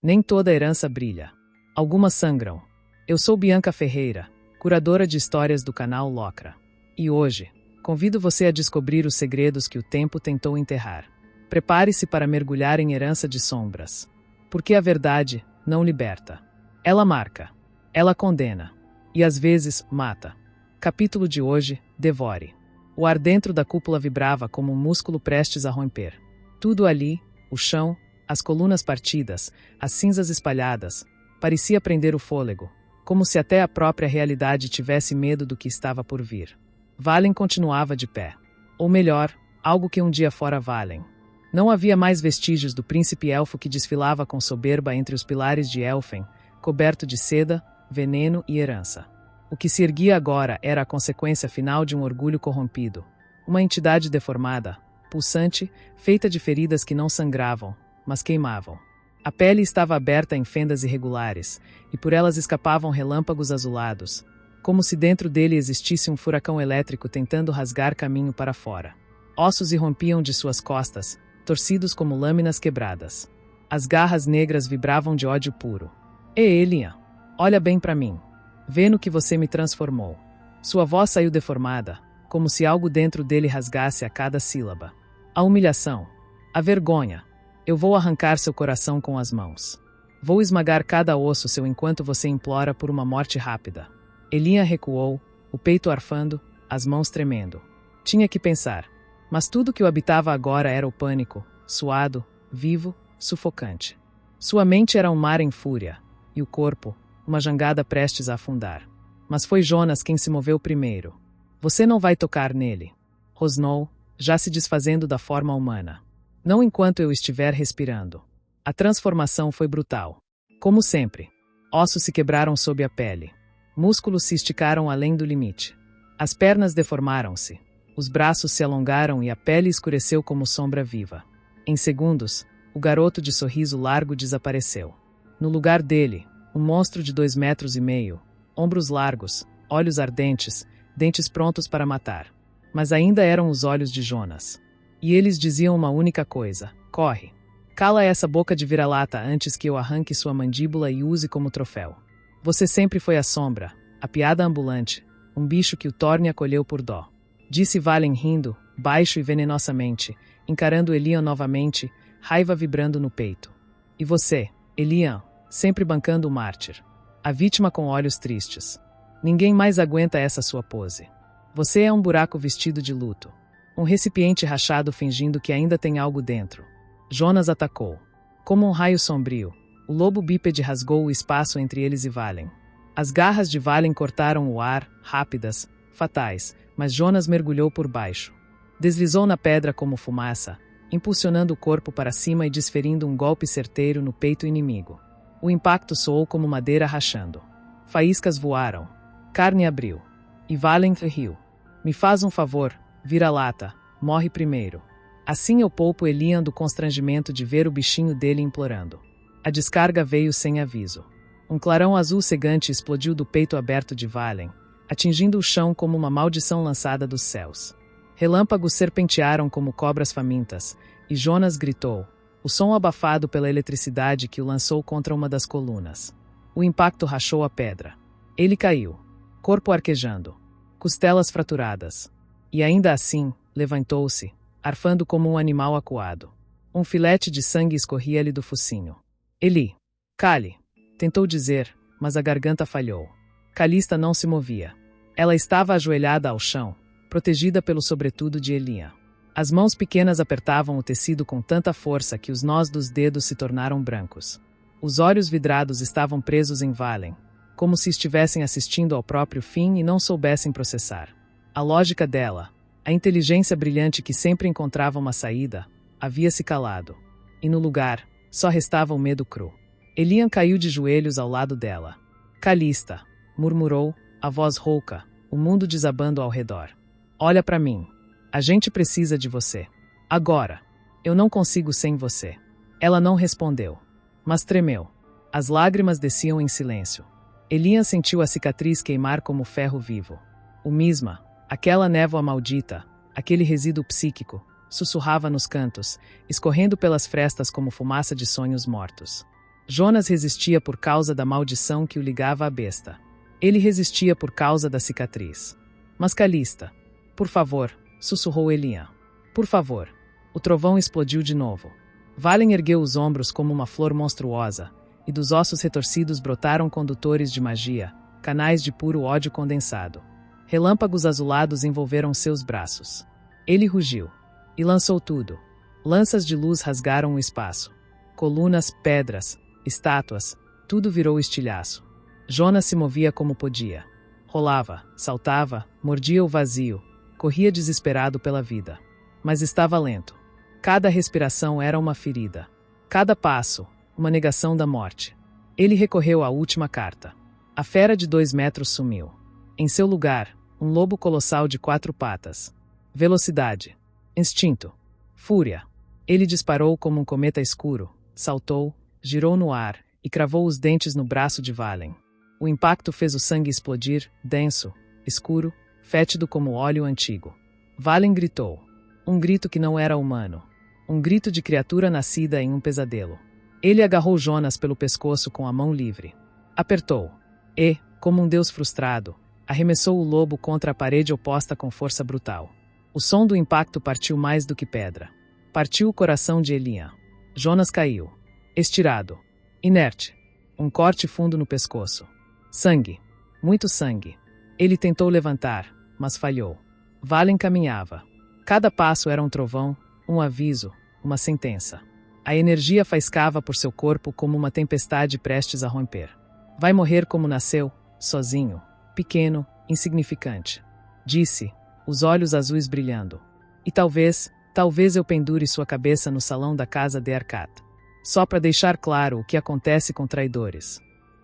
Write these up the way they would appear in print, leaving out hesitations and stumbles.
Nem toda herança brilha. Algumas sangram. Eu sou Bianca Ferreira, curadora de histórias do canal Locra. E hoje, convido você a descobrir os segredos que o tempo tentou enterrar. Prepare-se para mergulhar em herança de sombras. Porque a verdade não liberta. Ela marca. Ela condena. E às vezes, mata. Capítulo de hoje, Devore. O ar dentro da cúpula vibrava como um músculo prestes a romper. Tudo ali, o chão, as colunas partidas, as cinzas espalhadas, parecia prender o fôlego, como se até a própria realidade tivesse medo do que estava por vir. Valen continuava de pé. Ou melhor, algo que um dia fora Valen. Não havia mais vestígios do príncipe elfo que desfilava com soberba entre os pilares de Elfen, coberto de seda, veneno e herança. O que se erguia agora era a consequência final de um orgulho corrompido. Uma entidade deformada, pulsante, feita de feridas que não sangravam, mas queimavam. A pele estava aberta em fendas irregulares, e por elas escapavam relâmpagos azulados, como se dentro dele existisse um furacão elétrico tentando rasgar caminho para fora. Ossos irrompiam de suas costas, torcidos como lâminas quebradas. As garras negras vibravam de ódio puro. Ei, Elian, olha bem para mim. Vê no que você me transformou. Sua voz saiu deformada, como se algo dentro dele rasgasse a cada sílaba. A humilhação. A vergonha. Eu vou arrancar seu coração com as mãos. Vou esmagar cada osso seu enquanto você implora por uma morte rápida. Elian recuou, o peito arfando, as mãos tremendo. Tinha que pensar. Mas tudo que o habitava agora era o pânico, suado, vivo, sufocante. Sua mente era um mar em fúria, e o corpo, uma jangada prestes a afundar. Mas foi Jonas quem se moveu primeiro. Você não vai tocar nele. Rosnou, já se desfazendo da forma humana. Não enquanto eu estiver respirando. A transformação foi brutal. Como sempre. Ossos se quebraram sob a pele. Músculos se esticaram além do limite. As pernas deformaram-se. Os braços se alongaram e a pele escureceu como sombra viva. Em segundos, o garoto de sorriso largo desapareceu. No lugar dele, um monstro de 2,5 metros, ombros largos, olhos ardentes, dentes prontos para matar. Mas ainda eram os olhos de Jonas. E eles diziam uma única coisa: corre. Cala essa boca de vira-lata antes que eu arranque sua mandíbula e use como troféu. Você sempre foi a sombra, a piada ambulante, um bicho que o Thorne acolheu por dó. Disse Valen rindo, baixo e venenosamente, encarando Elian novamente, raiva vibrando no peito. E você, Elian, sempre bancando o mártir. A vítima com olhos tristes. Ninguém mais aguenta essa sua pose. Você é um buraco vestido de luto. Um recipiente rachado fingindo que ainda tem algo dentro. Jonas atacou. Como um raio sombrio, o lobo bípede rasgou o espaço entre eles e Valen. As garras de Valen cortaram o ar, rápidas, fatais, mas Jonas mergulhou por baixo. Deslizou na pedra como fumaça, impulsionando o corpo para cima e desferindo um golpe certeiro no peito inimigo. O impacto soou como madeira rachando. Faíscas voaram. Carne abriu. E Valen riu. Me faz um favor, vira-lata, morre primeiro. Assim eu poupo Elian do constrangimento de ver o bichinho dele implorando. A descarga veio sem aviso. Um clarão azul cegante explodiu do peito aberto de Valen, atingindo o chão como uma maldição lançada dos céus. Relâmpagos serpentearam como cobras famintas, e Jonas gritou, o som abafado pela eletricidade que o lançou contra uma das colunas. O impacto rachou a pedra. Ele caiu, corpo arquejando, costelas fraturadas. E ainda assim, levantou-se, arfando como um animal acuado. Um filete de sangue escorria-lhe do focinho. Eli, cale, tentou dizer, mas a garganta falhou. Calista não se movia. Ela estava ajoelhada ao chão, protegida pelo sobretudo de Elian. As mãos pequenas apertavam o tecido com tanta força que os nós dos dedos se tornaram brancos. Os olhos vidrados estavam presos em Valen, como se estivessem assistindo ao próprio fim e não soubessem processar. A lógica dela, a inteligência brilhante que sempre encontrava uma saída, havia se calado. E no lugar, só restava o medo cru. Elian caiu de joelhos ao lado dela. Calista, murmurou, a voz rouca, o mundo desabando ao redor. Olha para mim. A gente precisa de você. Agora. Eu não consigo sem você. Ela não respondeu. Mas tremeu. As lágrimas desciam em silêncio. Elian sentiu a cicatriz queimar como ferro vivo. O misma, aquela névoa maldita, aquele resíduo psíquico, sussurrava nos cantos, escorrendo pelas frestas como fumaça de sonhos mortos. Jonas resistia por causa da maldição que o ligava à besta. Ele resistia por causa da cicatriz. Mas Calista, por favor, sussurrou Elian. Por favor. O trovão explodiu de novo. Valen ergueu os ombros como uma flor monstruosa, e dos ossos retorcidos brotaram condutores de magia, canais de puro ódio condensado. Relâmpagos azulados envolveram seus braços. Ele rugiu. E lançou tudo. Lanças de luz rasgaram o espaço. Colunas, pedras, estátuas, tudo virou estilhaço. Jonas se movia como podia. Rolava, saltava, mordia o vazio, corria desesperado pela vida. Mas estava lento. Cada respiração era uma ferida. Cada passo, uma negação da morte. Ele recorreu à última carta. A fera de 2 metros sumiu. Em seu lugar, um lobo colossal de 4 patas. Velocidade. Instinto. Fúria. Ele disparou como um cometa escuro, saltou, girou no ar e cravou os dentes no braço de Valen. O impacto fez o sangue explodir, denso, escuro, fétido como óleo antigo. Valen gritou. Um grito que não era humano. Um grito de criatura nascida em um pesadelo. Ele agarrou Jonas pelo pescoço com a mão livre. Apertou. E, como um deus frustrado, arremessou o lobo contra a parede oposta com força brutal. O som do impacto partiu mais do que pedra. Partiu o coração de Elian. Jonas caiu. Estirado. Inerte. Um corte fundo no pescoço. Sangue. Muito sangue. Ele tentou levantar, mas falhou. Valen caminhava. Cada passo era um trovão, um aviso, uma sentença. A energia faiscava por seu corpo como uma tempestade prestes a romper. Vai morrer como nasceu, sozinho, pequeno, insignificante. Disse, os olhos azuis brilhando. E talvez eu pendure sua cabeça no salão da casa de Arcat. Só para deixar claro o que acontece com traidores.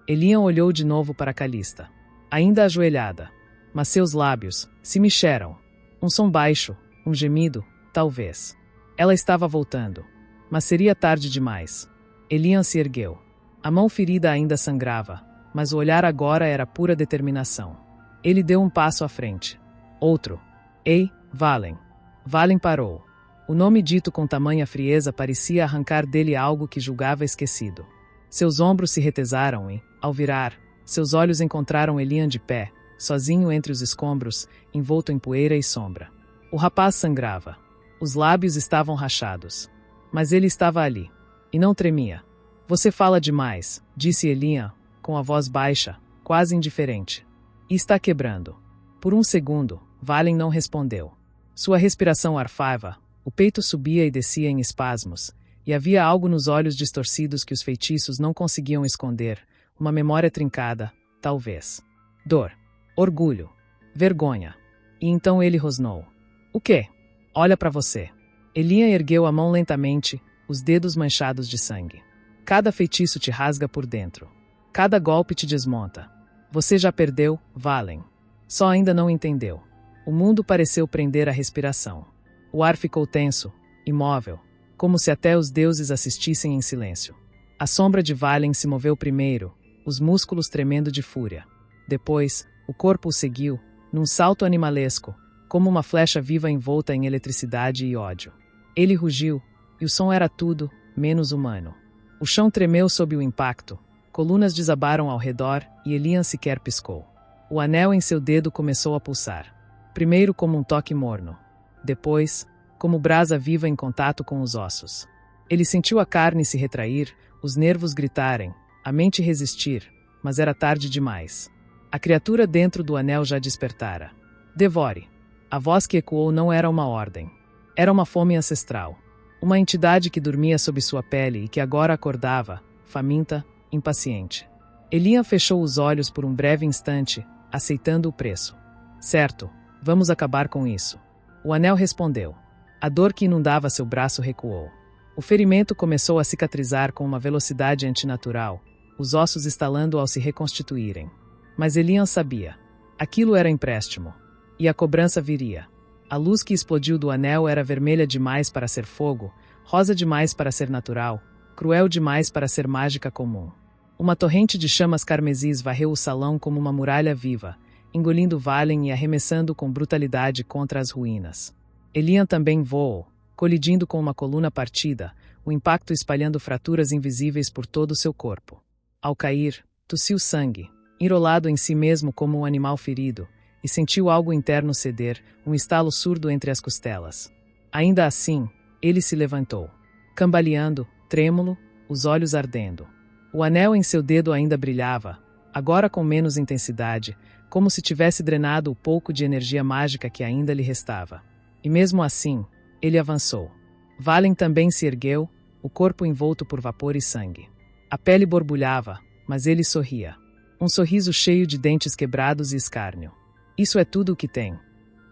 Elian olhou de novo para Calista. Ainda ajoelhada. Mas seus lábios se mexeram. Um som baixo, um gemido, talvez. Ela estava voltando. Mas seria tarde demais. Elian se ergueu. A mão ferida ainda sangrava, mas o olhar agora era pura determinação. Ele deu um passo à frente. Outro. Ei, Valen. Valen parou. O nome dito com tamanha frieza parecia arrancar dele algo que julgava esquecido. Seus ombros se retesaram e, ao virar, seus olhos encontraram Elian de pé, sozinho entre os escombros, envolto em poeira e sombra. O rapaz sangrava. Os lábios estavam rachados. Mas ele estava ali. E não tremia. Você fala demais, disse Elian, com a voz baixa, quase indiferente. E está quebrando. Por um segundo, Valen não respondeu. Sua respiração arfava, o peito subia e descia em espasmos, e havia algo nos olhos distorcidos que os feitiços não conseguiam esconder, uma memória trincada, talvez. Dor. Orgulho. Vergonha. E então ele rosnou. O quê? Olha para você. Elian ergueu a mão lentamente, os dedos manchados de sangue. Cada feitiço te rasga por dentro. Cada golpe te desmonta. Você já perdeu, Valen. Só ainda não entendeu. O mundo pareceu prender a respiração. O ar ficou tenso, imóvel, como se até os deuses assistissem em silêncio. A sombra de Valen se moveu primeiro, os músculos tremendo de fúria. Depois, o corpo o seguiu, num salto animalesco, como uma flecha viva envolta em eletricidade e ódio. Ele rugiu, e o som era tudo, menos humano. O chão tremeu sob o impacto, colunas desabaram ao redor e Elian sequer piscou. O anel em seu dedo começou a pulsar. Primeiro como um toque morno. Depois, como brasa viva em contato com os ossos. Ele sentiu a carne se retrair, os nervos gritarem, a mente resistir, mas era tarde demais. A criatura dentro do anel já despertara. Devore. A voz que ecoou não era uma ordem. Era uma fome ancestral. Uma entidade que dormia sob sua pele e que agora acordava, faminta, impaciente. Elian fechou os olhos por um breve instante, aceitando o preço. Certo, vamos acabar com isso. O anel respondeu. A dor que inundava seu braço recuou. O ferimento começou a cicatrizar com uma velocidade antinatural, os ossos estalando ao se reconstituírem. Mas Elian sabia. Aquilo era empréstimo. E a cobrança viria. A luz que explodiu do anel era vermelha demais para ser fogo, rosa demais para ser natural, cruel demais para ser mágica comum. Uma torrente de chamas carmesis varreu o salão como uma muralha viva, engolindo Valen e arremessando com brutalidade contra as ruínas. Elian também voou, colidindo com uma coluna partida, o impacto espalhando fraturas invisíveis por todo o seu corpo. Ao cair, tossiu sangue, enrolado em si mesmo como um animal ferido, e sentiu algo interno ceder, um estalo surdo entre as costelas. Ainda assim, ele se levantou, cambaleando, trêmulo, os olhos ardendo. O anel em seu dedo ainda brilhava, agora com menos intensidade, como se tivesse drenado o pouco de energia mágica que ainda lhe restava. E mesmo assim, ele avançou. Valen também se ergueu, o corpo envolto por vapor e sangue. A pele borbulhava, mas ele sorria. Um sorriso cheio de dentes quebrados e escárnio. Isso é tudo o que tem.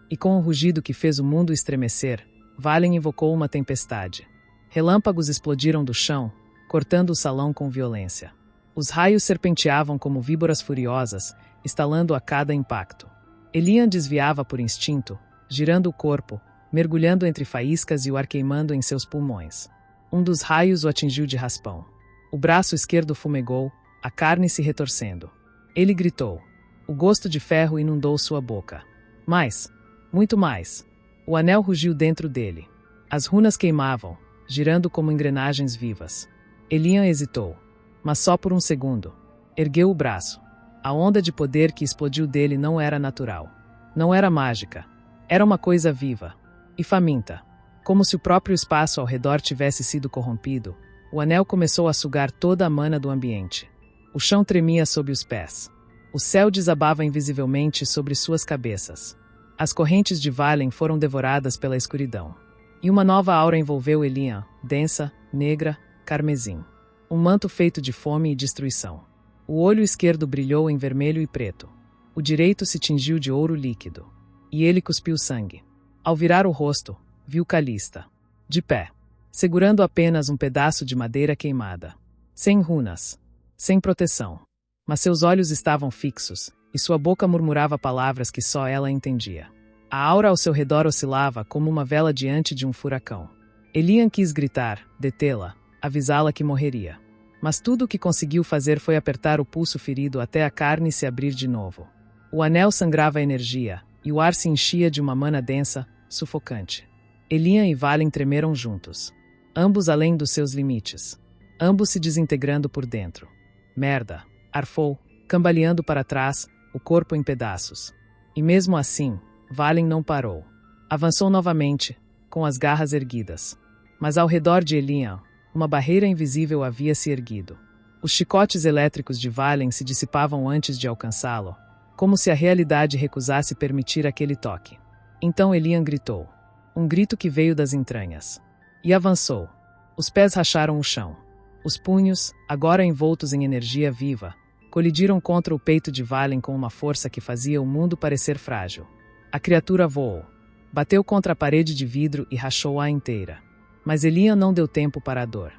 E com o rugido que fez o mundo estremecer, Valen invocou uma tempestade. Relâmpagos explodiram do chão, cortando o salão com violência. Os raios serpenteavam como víboras furiosas, estalando a cada impacto. Elian desviava por instinto, girando o corpo, mergulhando entre faíscas e o ar queimando em seus pulmões. Um dos raios o atingiu de raspão. O braço esquerdo fumegou, a carne se retorcendo. Ele gritou. O gosto de ferro inundou sua boca. Mais, muito mais. O anel rugiu dentro dele. As runas queimavam, girando como engrenagens vivas. Elian hesitou, mas só por um segundo. Ergueu o braço. A onda de poder que explodiu dele não era natural. Não era mágica. Era uma coisa viva. E faminta. Como se o próprio espaço ao redor tivesse sido corrompido, o anel começou a sugar toda a mana do ambiente. O chão tremia sob os pés. O céu desabava invisivelmente sobre suas cabeças. As correntes de Valen foram devoradas pela escuridão. E uma nova aura envolveu Elian, densa, negra, carmesim. Um manto feito de fome e destruição. O olho esquerdo brilhou em vermelho e preto. O direito se tingiu de ouro líquido. E ele cuspiu sangue. Ao virar o rosto, viu Calista. De pé. Segurando apenas um pedaço de madeira queimada. Sem runas. Sem proteção. Mas seus olhos estavam fixos, e sua boca murmurava palavras que só ela entendia. A aura ao seu redor oscilava como uma vela diante de um furacão. Elian quis gritar, detê-la, avisá-la que morreria. Mas tudo o que conseguiu fazer foi apertar o pulso ferido até a carne se abrir de novo. O anel sangrava energia, e o ar se enchia de uma mana densa, sufocante. Elian e Valen tremeram juntos. Ambos além dos seus limites. Ambos se desintegrando por dentro. Merda! Arfou, cambaleando para trás, o corpo em pedaços. E mesmo assim, Valen não parou. Avançou novamente, com as garras erguidas. Mas ao redor de Elian, uma barreira invisível havia se erguido. Os chicotes elétricos de Valen se dissipavam antes de alcançá-lo, como se a realidade recusasse permitir aquele toque. Então Elian gritou. Um grito que veio das entranhas. E avançou. Os pés racharam o chão. Os punhos, agora envoltos em energia viva, colidiram contra o peito de Valen com uma força que fazia o mundo parecer frágil. A criatura voou. Bateu contra a parede de vidro e rachou-a inteira. Mas Elian não deu tempo para a dor.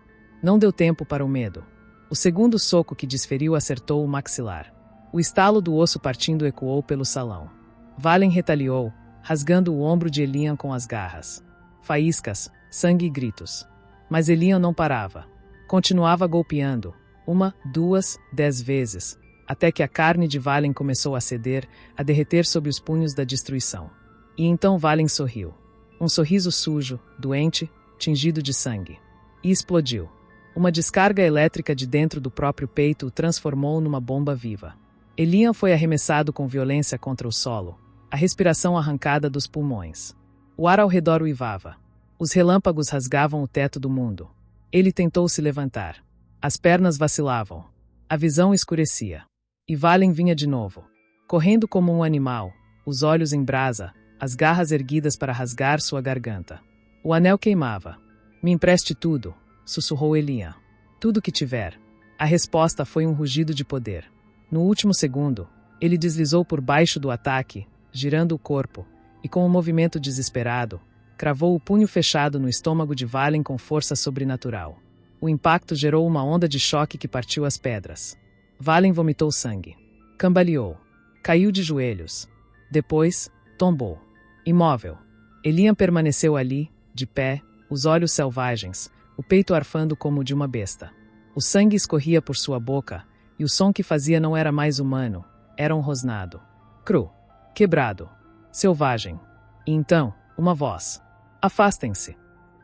Não deu tempo para o medo. O segundo soco que desferiu acertou o maxilar. O estalo do osso partindo ecoou pelo salão. Valen retaliou, rasgando o ombro de Elian com as garras. Faíscas, sangue e gritos. Mas Elian não parava. Continuava golpeando. 1, 2, 10 vezes, até que a carne de Valen começou a ceder, a derreter sob os punhos da destruição. E então Valen sorriu. Um sorriso sujo, doente, tingido de sangue. E explodiu. Uma descarga elétrica de dentro do próprio peito o transformou numa bomba viva. Elian foi arremessado com violência contra o solo, a respiração arrancada dos pulmões. O ar ao redor uivava. Os relâmpagos rasgavam o teto do mundo. Ele tentou se levantar. As pernas vacilavam. A visão escurecia. E Valen vinha de novo. Correndo como um animal, os olhos em brasa, as garras erguidas para rasgar sua garganta. O anel queimava. Me empreste tudo, sussurrou Elian. Tudo que tiver. A resposta foi um rugido de poder. No último segundo, ele deslizou por baixo do ataque, girando o corpo, e com um movimento desesperado, cravou o punho fechado no estômago de Valen com força sobrenatural. O impacto gerou uma onda de choque que partiu as pedras. Valen vomitou sangue. Cambaleou. Caiu de joelhos. Depois, tombou. Imóvel. Elian permaneceu ali, de pé, os olhos selvagens, o peito arfando como o de uma besta. O sangue escorria por sua boca, e o som que fazia não era mais humano, era um rosnado. Cru. Quebrado. Selvagem. E então, uma voz. Afastem-se!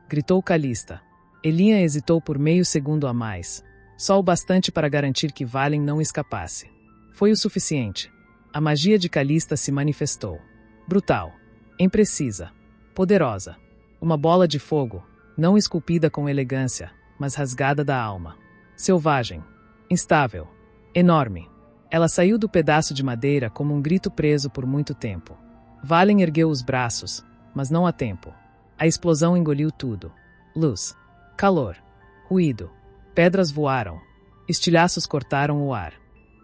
Gritou Calista. Elinha hesitou por meio segundo a mais, só o bastante para garantir que Valen não escapasse. Foi o suficiente. A magia de Calista se manifestou. Brutal, imprecisa, poderosa. Uma bola de fogo, não esculpida com elegância, mas rasgada da alma. Selvagem, instável, enorme. Ela saiu do pedaço de madeira como um grito preso por muito tempo. Valen ergueu os braços, mas não há tempo. A explosão engoliu tudo. Luz, calor, ruído. Pedras voaram. Estilhaços cortaram o ar.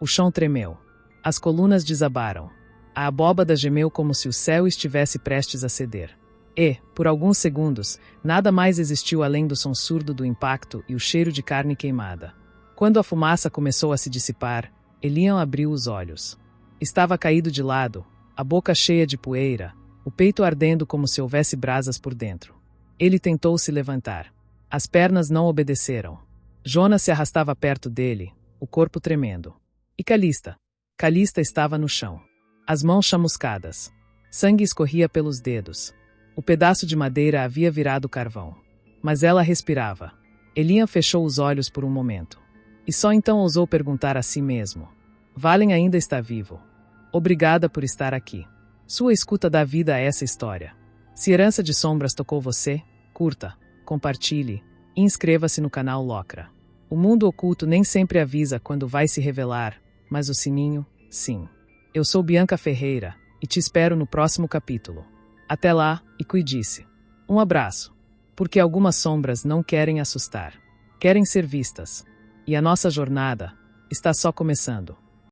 O chão tremeu. As colunas desabaram. A abóbada gemeu como se o céu estivesse prestes a ceder. E, por alguns segundos, nada mais existiu além do som surdo do impacto e o cheiro de carne queimada. Quando a fumaça começou a se dissipar, Elian abriu os olhos. Estava caído de lado, a boca cheia de poeira, o peito ardendo como se houvesse brasas por dentro. Ele tentou se levantar. As pernas não obedeceram. Jonas se arrastava perto dele, o corpo tremendo. E Calista? Calista estava no chão. As mãos chamuscadas. Sangue escorria pelos dedos. O pedaço de madeira havia virado carvão. Mas ela respirava. Elian fechou os olhos por um momento. E só então ousou perguntar a si mesmo. Valen ainda está vivo. Obrigada por estar aqui. Sua escuta dá vida a essa história. Se Herança de Sombras tocou você, curta, compartilhe e inscreva-se no canal Locra. O mundo oculto nem sempre avisa quando vai se revelar, mas o sininho, sim. Eu sou Bianca Ferreira e te espero no próximo capítulo. Até lá e cuide-se. Um abraço. Porque algumas sombras não querem assustar. Querem ser vistas. E a nossa jornada está só começando.